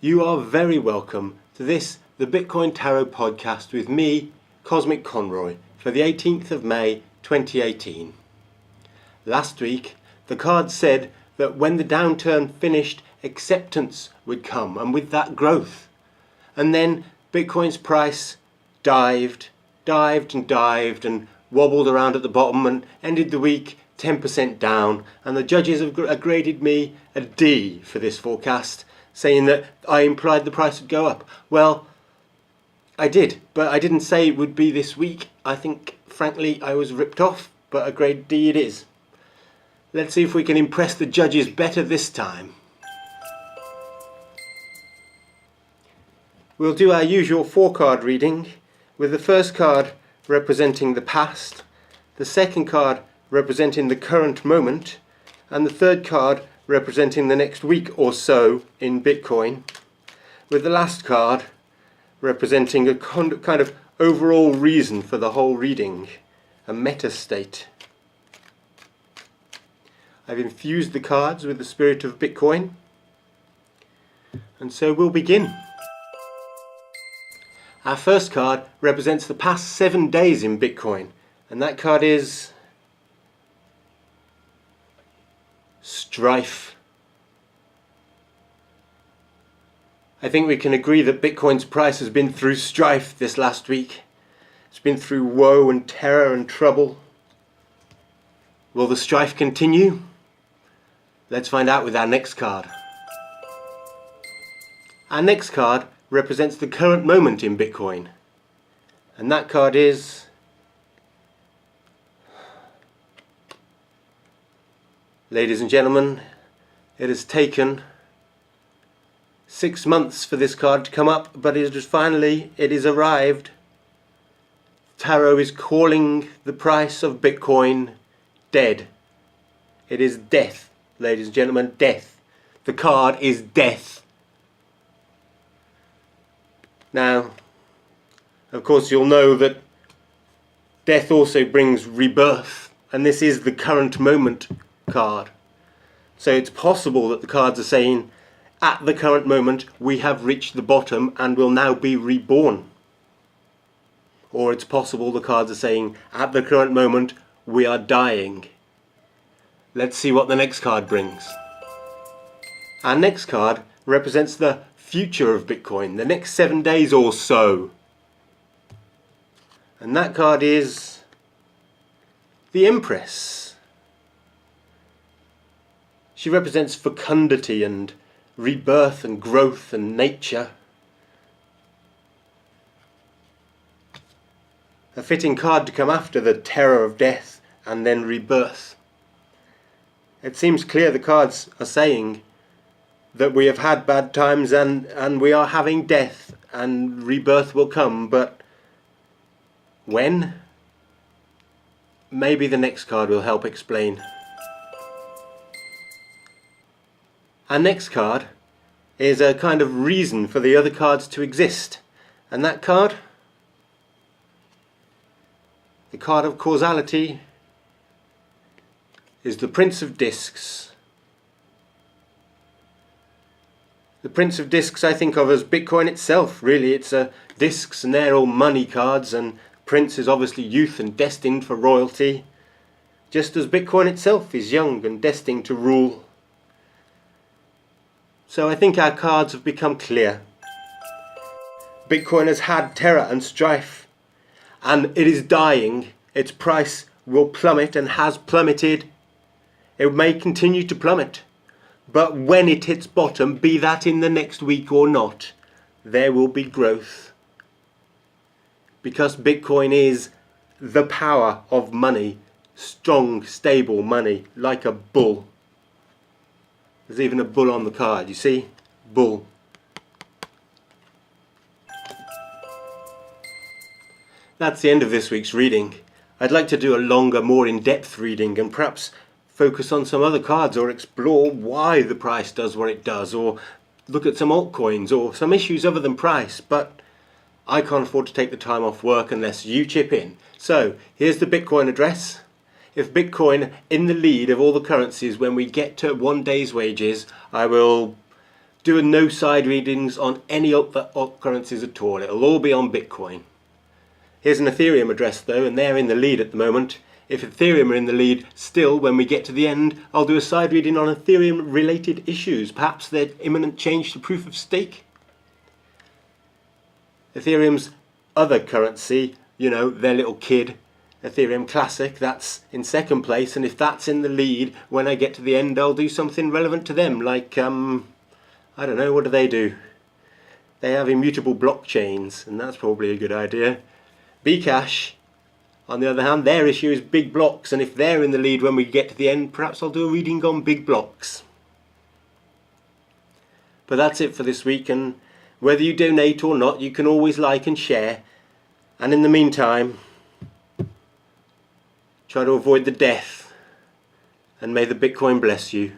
You are very welcome to this, the Bitcoin Tarot podcast with me, Cosmic Conroy, for the 18th of May 2018. Last week, the cards said that when the downturn finished, acceptance would come, and with that growth. And then Bitcoin's price dived and wobbled around at the bottom and ended the week 10% down, and the judges have graded me a D for this forecast, saying that I implied the price would go up. Well, I did, but I didn't say it would be this week. I think, frankly, I was ripped off, but a grade D it is. Let's see if we can impress the judges better this time. We'll do our usual 4-card reading, with the first card representing the past, the second card representing the current moment, and the third card representing the next week or so in Bitcoin, with the last card representing a kind of overall reason for the whole reading, a meta state. I've infused the cards with the spirit of Bitcoin, and so we'll begin. Our first card represents the past 7 days in Bitcoin, and that card is Strife. I think we can agree that Bitcoin's price has been through strife this last week. It's been through woe and terror and trouble. Will the strife continue? Let's find out with our next card. Our next card represents the current moment in Bitcoin, and that card is ladies and gentlemen, it has taken 6 months for this card to come up, but it is arrived. Tarot is calling the price of Bitcoin dead. It is death, ladies and gentlemen, death. The card is death. Now, of course, you'll know that death also brings rebirth, and this is the current moment card. So it's possible that the cards are saying, at the current moment we have reached the bottom and will now be reborn. Or it's possible the cards are saying, at the current moment we are dying. Let's see what the next card brings. Our next card represents the future of Bitcoin, the next 7 days or so. And that card is the Empress. She represents fecundity and rebirth and growth and nature. A fitting card to come after the terror of death and then rebirth. It seems clear the cards are saying that we have had bad times and we are having death and rebirth will come, but when? Maybe the next card will help explain. Our next card is a kind of reason for the other cards to exist, and that card, the card of causality, is the Prince of Discs. The Prince of Discs I think of as Bitcoin itself, really. It's discs, and they're all money cards, and Prince is obviously youth and destined for royalty, just as Bitcoin itself is young and destined to rule. So I think our cards have become clear. Bitcoin has had terror and strife, and it is dying. Its price will plummet and has plummeted. It may continue to plummet, but when it hits bottom, be that in the next week or not, there will be growth. Because Bitcoin is the power of money, strong, stable money, like a bull. There's even a bull on the card, you see? Bull. That's the end of this week's reading. I'd like to do a longer, more in-depth reading and perhaps focus on some other cards or explore why the price does what it does, or look at some altcoins or some issues other than price, but I can't afford to take the time off work unless you chip in. So here's the Bitcoin address. If Bitcoin in the lead of all the currencies when we get to 1 day's wages, I will do no side readings on any other currencies at all. It'll all be on Bitcoin. Here's an Ethereum address though, and they're in the lead at the moment. If Ethereum are in the lead still, when we get to the end, I'll do a side reading on Ethereum related issues, perhaps their imminent change to proof of stake. Ethereum's other currency, you know, their little kid, Ethereum Classic, that's in second place, and if that's in the lead, when I get to the end I'll do something relevant to them, like, I don't know, what do? They have immutable blockchains, and that's probably a good idea. Bcash, on the other hand, their issue is big blocks, and if they're in the lead when we get to the end, perhaps I'll do a reading on big blocks. But that's it for this week, and whether you donate or not, you can always like and share, and in the meantime, try to avoid the death, and may the Bitcoin bless you.